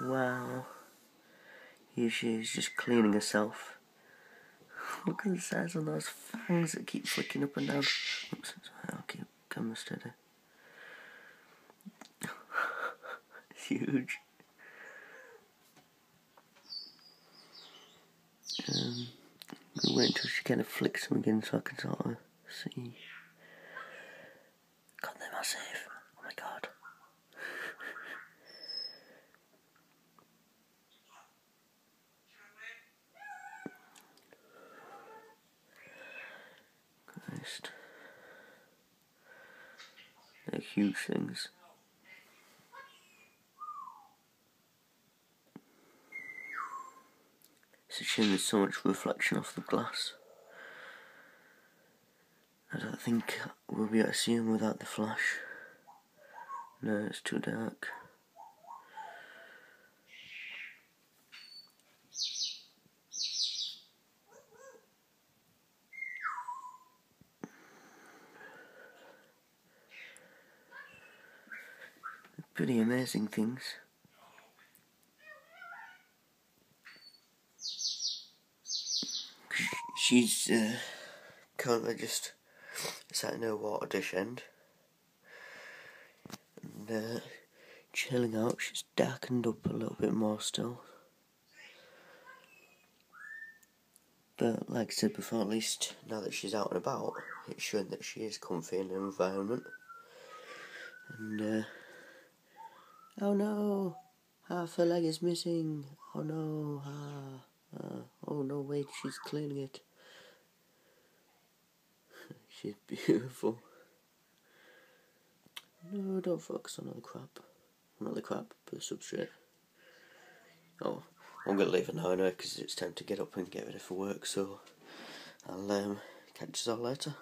Wow. Here she is, just cleaning herself. Look at the size of those fangs that keep flicking up and down. Oops, I'll keep camera steady. It's huge. I'm going to wait until she kind of flicks them again so I can sort of see. God, they're massive. Oh my god. Christ. They're huge things. It's a shame there's so much reflection off the glass. I don't think we'll be able to see them without the flash. No, it's too dark. Pretty amazing things. She's currently just sat in her water dish end and chilling out. She's darkened up a little bit more still. But like I said before, at least now that she's out and about, it's showing that she is comfy in her environment. And oh no, half her leg is missing. Oh no, oh no, wait, she's cleaning it. She's beautiful. No, don't focus on all the crap. Not the crap, but the substrate. Oh, I'm going to leave it now anyway because it's time to get up and get ready for work, so I'll catch you all later.